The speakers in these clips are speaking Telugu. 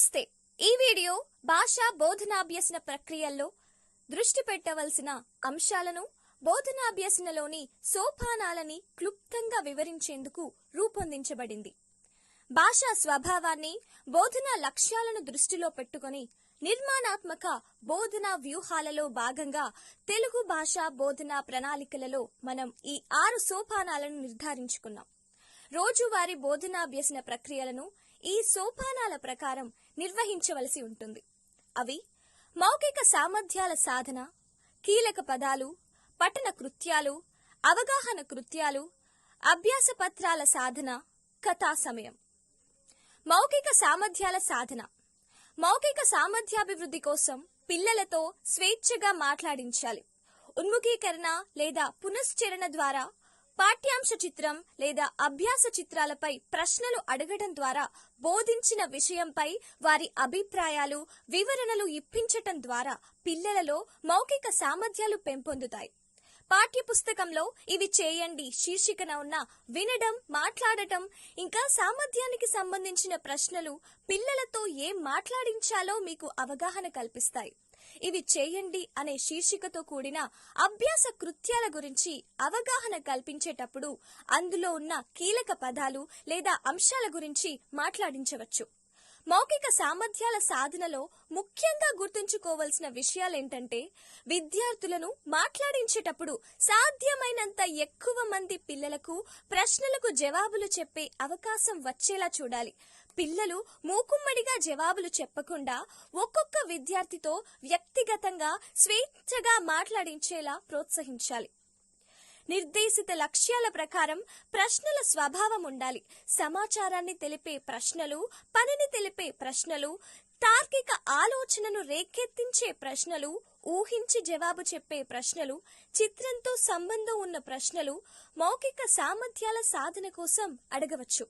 నమస్తే. ఈ వీడియో భాషా బోధనాభ్యసన ప్రక్రియల్లో దృష్టి పెట్టవలసిన అంశాలను, బోధనాభ్యసనలోని సోపానాలని క్లుప్తంగా వివరించేందుకు రూపొందించబడింది. భాషా స్వభావాన్ని, బోధనా లక్ష్యాలను దృష్టిలో పెట్టుకొని నిర్మాణాత్మక బోధనా వ్యూహాలలో భాగంగా తెలుగు భాషా బోధనా ప్రణాళికలలో మనం ఈ 6 సోపానాలను నిర్ధారించుకున్నాం. రోజువారీ బోధనాభ్యసన ప్రక్రియలను ఈ సోపానాల ప్రకారం నిర్వహించవలసి ఉంటుంది. అవి మౌఖిక సామర్థ్యాల సాధన, కీలక పదాలు, పఠన కృత్యాలు, అవగాహన కృత్యాలు, అభ్యాస పత్రాల సాధన, కథా సమయం. మౌఖిక సామర్థ్యాల సాధన. మౌఖిక సామర్థ్యాభివృద్ధి కోసం పిల్లలతో స్వేచ్ఛగా మాట్లాడించాలి. ఉన్ముఖీకరణ లేదా పునశ్చరణ ద్వారా, పాఠ్యాంశ చిత్రం లేదా అభ్యాస చిత్రాలపై ప్రశ్నలు అడగడం ద్వారా, బోధించిన విషయంపై వారి అభిప్రాయాలు, వివరణలు ఇప్పించటం ద్వారా పిల్లలలో మౌఖిక సామర్థ్యాలు పెంపొందుతాయి. పాఠ్యపుస్తకంలో ఇవి చేయండి శీర్షికన ఉన్న వినడం, మాట్లాడటం, ఇంకా సామర్థ్యానికి సంబంధించిన ప్రశ్నలు పిల్లలతో ఏం మాట్లాడించాలో మీకు అవగాహన కల్పిస్తాయి. ఇవి చేయండి అనే శీర్షికతో కూడిన అభ్యాస కృత్యాల గురించి అవగాహన కల్పించేటప్పుడు అందులో ఉన్న కీలక పదాలు లేదా అంశాల గురించి మాట్లాడించవచ్చు. మౌఖిక సామర్థ్యాల సాధనలో ముఖ్యంగా గుర్తుంచుకోవాల్సిన విషయాలేంటంటే, విద్యార్థులను మాట్లాడించేటప్పుడు సాధ్యమైనంత ఎక్కువ మంది పిల్లలకు ప్రశ్నలకు జవాబులు చెప్పే అవకాశం వచ్చేలా చూడాలి. పిల్లలు మూకుమ్మడిగా జవాబులు చెప్పకుండా ఒక్కొక్క విద్యార్థితో వ్యక్తిగతంగా స్వేచ్ఛగా మాట్లాడించేలా ప్రోత్సహించాలి. నిర్దేశిత లక్ష్యాల ప్రకారం ప్రశ్నల స్వభావం ఉండాలి. సమాచారాన్ని తెలిపే ప్రశ్నలు, పనిని తెలిపే ప్రశ్నలు, తార్కిక ఆలోచనను రేకెత్తించే ప్రశ్నలు, ఊహించి జవాబు చెప్పే ప్రశ్నలు, చిత్రంతో సంబంధం ఉన్న ప్రశ్నలు మౌఖిక సామర్థ్యాల సాధన కోసం అడగవచ్చు.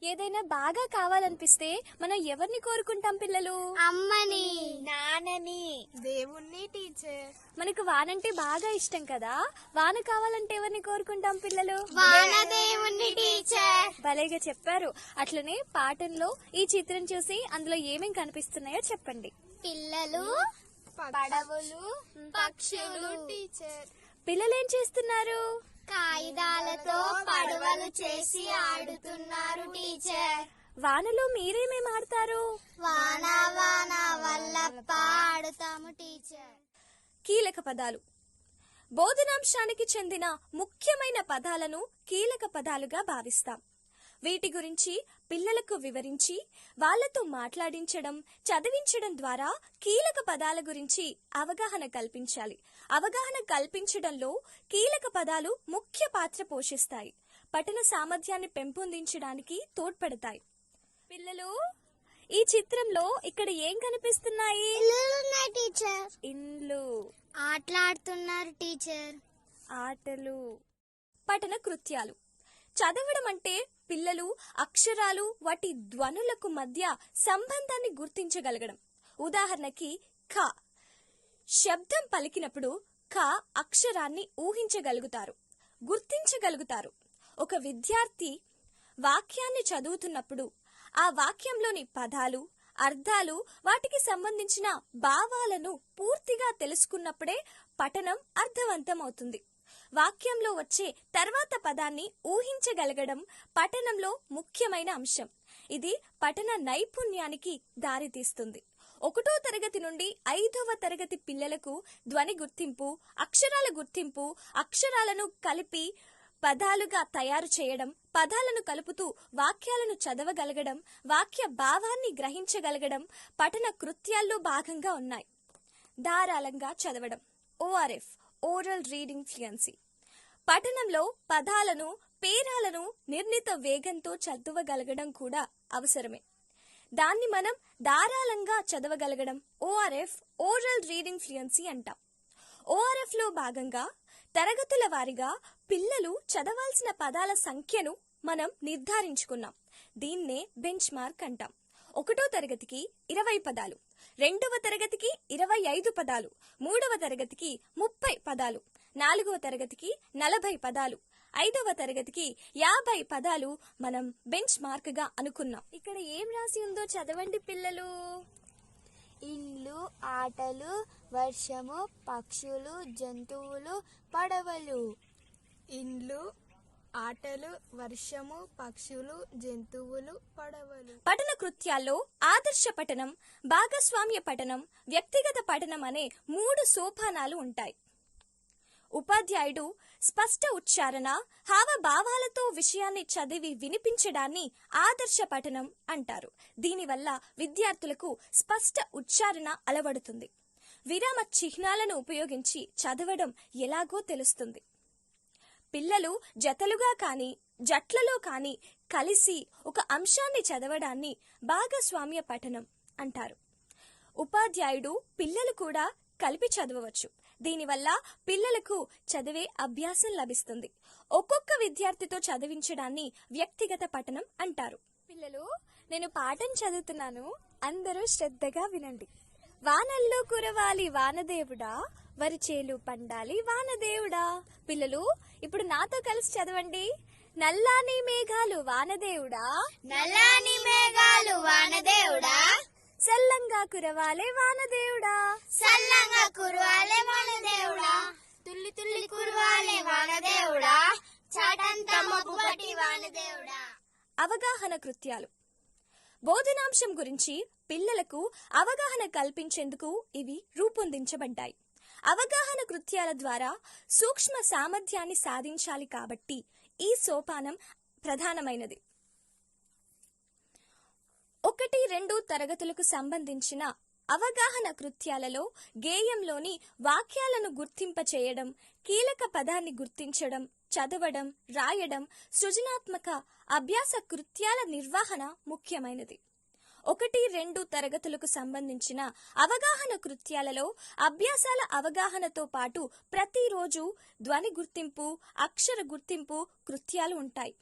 ఏదైనా బాగా కావాలనిపిస్తే మనం ఎవరిని కోరుకుంటాం పిల్లలు? అమ్మని, నాన్నని, దేవుణ్ణి, టీచర్. మనకు వానంటే బాగా ఇష్టం కదా. వాన కావాలంటే ఎవరిని కోరుకుంటాం పిల్లలు? వానదేవుణ్ణి, టీచర్. భలేగా చెప్పారు. అట్లనే పాఠంలో ఈ చిత్రం చూసి అందులో ఏమేం కనిపిస్తున్నాయో చెప్పండి. పిల్లలు, పడవలు, పక్షులు, టీచర్. పిల్లలు ఏం చేస్తున్నారు? కాగితాలతో పడవలు చేసి ఆడుతున్నారు టీచర్. వానలో మీరేమేం ఆడతారు? వాన వాన వల్లప్ప ఆడుతాము టీచర్. కీలక పదాలు. బోధనాంశానికి చెందిన ముఖ్యమైన పదాలను కీలక పదాలుగా భావిస్తాం. వీటి గురించి పిల్లలకు వివరించి వాళ్లతో మాట్లాడించడం, చదివించడం ద్వారా కీలక పదాల గురించి అవగాహన కల్పించాలి. అవగాహన కల్పించడంలో కీలక పదాలు ముఖ్య పాత్ర పోషిస్తాయి. పఠన సామర్థ్యాన్ని పెంపొందించడానికి తోడ్పడతాయి. పిల్లలు, ఈ చిత్రంలో ఇక్కడ ఏం కనిపిస్తున్నాయి? టీచర్. ఇండ్లు. ఆటలాడుతున్నారు టీచర్. ఆటలు. పఠన కృత్యాలు. చదవడం అంటే పిల్లలు అక్షరాలు, వాటి ధ్వనులకు మధ్య సంబంధాన్ని గుర్తించగలగడం. ఉదాహరణకి ఖ శబ్దం పలికినప్పుడు ఖ అక్షరాన్ని ఊహించగలుగుతారు, గుర్తించగలుగుతారు. ఒక విద్యార్థి వాక్యాన్ని చదువుతున్నప్పుడు ఆ వాక్యంలోని పదాలు, అర్థాలు, వాటికి సంబంధించిన భావాలను పూర్తిగా తెలుసుకున్నప్పుడే పఠనం అర్థవంతమవుతుంది. వాక్యంలో వచ్చే తర్వాత పదాన్ని ఊహించగలగడం పఠనంలో ముఖ్యమైన అంశం. ఇది పఠన నైపుణ్యానికి దారితీస్తుంది. 1వ తరగతి నుండి 5వ తరగతి పిల్లలకు ధ్వని గుర్తింపు, అక్షరాల గుర్తింపు, అక్షరాలను కలిపి పదాలుగా తయారు చేయడం, పదాలను కలుపుతూ వాక్యాలను చదవగలగడం, వాక్య భావాన్ని గ్రహించగలగడం పఠన కృత్యాల్లో భాగంగా ఉన్నాయి. ధారాళంగా చదవడం. ORF oral reading fluency. పఠనంలో పదాలను, పేరాలను నిర్ణీత వేగంతో చదవగలగడం కూడా అవసరమే. దాన్ని మనం ధారాళంగా చదవగలగడం ORF ఓరల్ రీడింగ్ ఫ్లూయెన్సీ అంటాం. ORF లో భాగంగా తరగతుల వారీగా పిల్లలు చదవాల్సిన పదాల సంఖ్యను మనం నిర్ధారించుకున్నాం. దీన్నే బెంచ్ మార్క్ అంటాం. 1వ తరగతికి 20 పదాలు, 2వ తరగతికి 25 పదాలు, 3వ తరగతికి 30 పదాలు, 4వ తరగతికి 40 పదాలు, 5వ తరగతికి 50 పదాలు మనం బెంచ్ మార్క్ గా అనుకున్నాం. ఇక్కడ ఏం రాసి ఉందో చదవండి పిల్లలు. ఇల్లు, ఆటలు, వర్షము, పక్షులు, జంతువులు, పడవలు. ఇండ్లు, ఆటలు, వర్షము, పక్షులు, జంతువులు, పడవలు. పఠన కృత్యాల్లో ఆదర్శ పఠనం, భాగస్వామ్య పఠనం, వ్యక్తిగత పఠనం అనే 3 సోపానాలు ఉంటాయి. ఉపాధ్యాయుడు స్పష్ట ఉచ్చారణ, హావభావాలతో విషయాన్ని చదివి వినిపించడాన్ని ఆదర్శ పఠనం అంటారు. దీనివల్ల విద్యార్థులకు స్పష్ట ఉచ్చారణ అలవడుతుంది. విరామ చిహ్నాలను ఉపయోగించి చదవడం ఎలాగో తెలుస్తుంది. పిల్లలు జతలుగా కానీ జట్లలో కానీ కలిసి ఒక అంశాన్ని చదవడాన్ని భాగస్వామ్య పఠనం అంటారు. ఉపాధ్యాయుడు పిల్లలు కూడా కలిపి చదవవచ్చు. దీనివల్ల పిల్లలకు చదివే అభ్యాసం లభిస్తుంది. ఒక్కొక్క విద్యార్థితో చదివించడాన్ని వ్యక్తిగత పఠనం అంటారు. పిల్లలు, నేను పాఠం చదువుతున్నాను, అందరూ శ్రద్ధగా వినండి. వానల్లో కురవాలి వానదేవుడా, వరిచేలు పండాలి వానదేవుడా. పిల్లలు, ఇప్పుడు నాతో కలిసి చదవండి. నల్లాని మేఘాలు వానదేవుడా, నల్లాని మేఘాలు వానదేవుడా, చల్లంగా కురవాలే వానదేవుడా, చల్లంగా కురవాలే వానదేవుడా, తుల్లి తుల్లి కురవాలే వానదేవుడా, చాటంతా మబ్బు పట్టి వానదేవుడా. అవగాహన కృత్యాలు. బోధనాంశం గురించి పిల్లలకు అవగాహన కల్పించేందుకు ఇవి రూపొందించబడ్డాయి. అవగాహన కృత్యాల ద్వారా సూక్ష్మ సామర్థ్యాన్ని సాధించాలి కాబట్టి ఈ సోపానం ప్రధానమైనది. 1-2 తరగతులకు సంబంధించిన అవగాహన కృత్యాలలో గేయంలోని వాక్యాలను గుర్తింపచేయడం, కీలక పదాన్ని గుర్తించడం, చదవడం, రాయడం, సృజనాత్మక అభ్యాస కృత్యాల నిర్వహణ ముఖ్యమైనది. 1-2 తరగతులకు సంబంధించిన అవగాహన కృత్యాలలో అభ్యాసాల అవగాహనతో పాటు ప్రతిరోజు ధ్వని గుర్తింపు, అక్షర గుర్తింపు కృత్యాలు ఉంటాయి.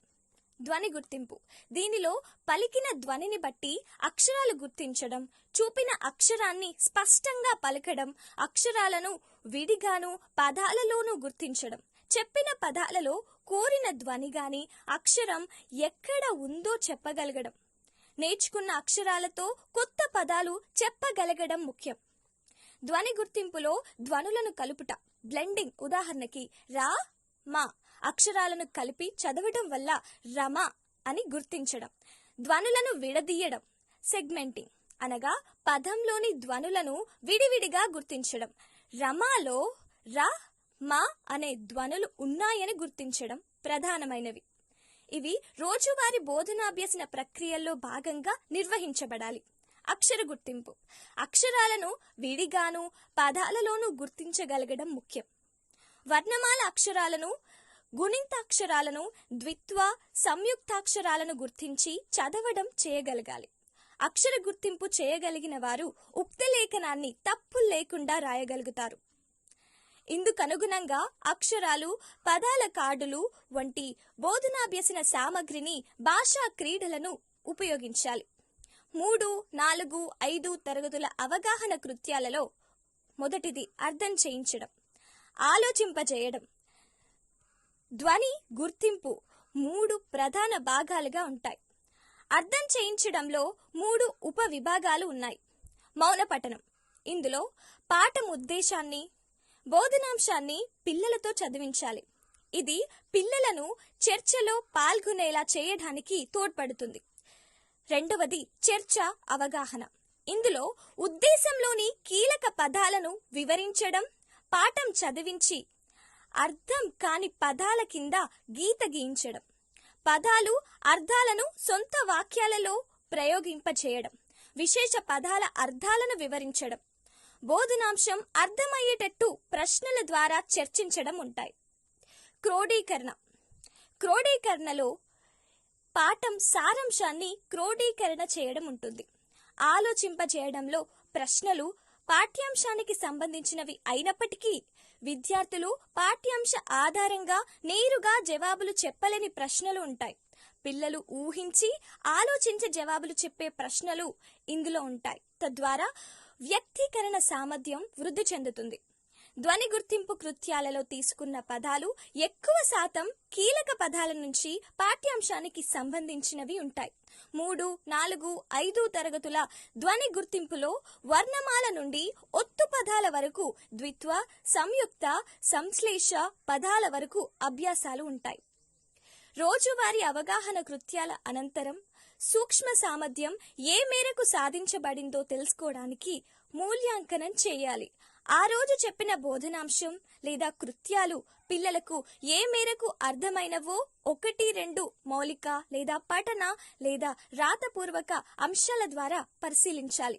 ధ్వని గుర్తింపు. దీనిలో పలికిన ధ్వనిని బట్టి అక్షరాలు గుర్తించడం, చూపిన అక్షరాన్ని స్పష్టంగా పలకడం, అక్షరాలను విడిగాను పదాలలోనూ గుర్తించడం, చెప్పిన పదాలలో కోరిన ధ్వని గాని అక్షరం ఎక్కడ ఉందో చెప్పగలగడం, నేర్చుకున్న అక్షరాలతో కొత్త పదాలు చెప్పగలగడం ముఖ్యం. ధ్వని గుర్తింపులో ధ్వనులను కలుపుట, బ్లెండింగ్. ఉదాహరణకి రా, మా అక్షరాలను కలిపి చదవడం వల్ల రమ అని గుర్తించడం. ధ్వనులను విడదీయడం, సెగ్మెంటింగ్ అనగా పదంలోని ధ్వనులను విడివిడిగా గుర్తించడం. రమాలో ర, మా అనే ధ్వనులు ఉన్నాయని గుర్తించడం ప్రధానమైనవి. ఇవి రోజువారీ బోధనాభ్యసన ప్రక్రియల్లో భాగంగా నిర్వహించబడాలి. అక్షర గుర్తింపు. అక్షరాలను విడిగాను పదాలలోనూ గుర్తించగలగడం ముఖ్యం. వర్ణమాల అక్షరాలను, గుణింతాక్షరాలను, ద్విత్వ సంయుక్తాక్షరాలను గుర్తించి చదవడం చేయగలగాలి. అక్షర గుర్తింపు చేయగలిగిన వారు ఉక్త లేఖనాన్ని తప్పులు లేకుండా రాయగలుగుతారు. ఇందుకనుగుణంగా అక్షరాలు, పదాల కార్డులు వంటి బోధనాభ్యసన సామగ్రిని, భాషా క్రీడలను ఉపయోగించాలి. 3, 4, 5 తరగతుల అవగాహన కృత్యాలలో మొదటిది అర్థం చేయించడం, ఆలోచింపజేయడం. ధ్వని గుర్తింపు 3 ప్రధాన భాగాలుగా ఉంటాయి. అర్థం చేయించడంలో 3 ఉప విభాగాలు ఉన్నాయి. మౌన పఠనం. ఇందులో పాఠం ఉద్దేశాన్ని, బోధనాంశాన్ని పిల్లలతో చదివించాలి. ఇది పిల్లలను చర్చలో పాల్గొనేలా చేయడానికి తోడ్పడుతుంది. రెండవది చర్చ అవగాహన. ఇందులో ఉద్దేశంలోని కీలక పదాలను వివరించడం, పాఠం చదివించి అర్థం కాని పదాల కింద గీత గీయించడం, పదాలు అర్థాలను సొంత వాక్యాలలో ప్రయోగింపచేయడం, విశేష పదాల అర్థాలను వివరించడం, బోధనాంశం అర్థమయ్యేటట్టు ప్రశ్నల ద్వారా చర్చించడం ఉంటాయి. క్రోడీకరణ. క్రోడీకరణలో పాఠం సారాంశాన్ని క్రోడీకరణ చేయడం ఉంటుంది. ఆలోచింపజేయడంలో ప్రశ్నలు పాఠ్యాంశానికి సంబంధించినవి అయినప్పటికీ విద్యార్థులు పాఠ్యాంశ ఆధారంగా నేరుగా జవాబులు చెప్పలేని ప్రశ్నలు ఉంటాయి. పిల్లలు ఊహించి ఆలోచించి జవాబులు చెప్పే ప్రశ్నలు ఇందులో ఉంటాయి. తద్వారా వ్యక్తీకరణ సామర్థ్యం వృద్ధి చెందుతుంది. ధ్వని గుర్తింపు కృత్యాలలో తీసుకున్న పదాలు ఎక్కువ శాతం కీలక పదాల నుంచి పాఠ్యాంశానికి సంబంధించినవి ఉంటాయి. 3, 4, 5 తరగతుల ధ్వని గుర్తింపులో వర్ణమాల నుండి ఒత్తు పదాల వరకు ద్విత్వ, సంయుక్త, సంశ్లేష పదాల వరకు అభ్యాసాలు ఉంటాయి. రోజువారీ అవగాహన కృత్యాల అనంతరం సూక్ష్మ సామర్థ్యం ఏ మేరకు సాధించబడిందో తెలుసుకోవడానికి మూల్యాంకనం చేయాలి. ఆ రోజు చెప్పిన బోధనాంశం లేదా కృత్యాలు పిల్లలకు ఏ మేరకు అర్థమైనవో 1, 2 మౌలిక లేదా పఠన లేదా రాతపూర్వక అంశాల ద్వారా పరిశీలించాలి.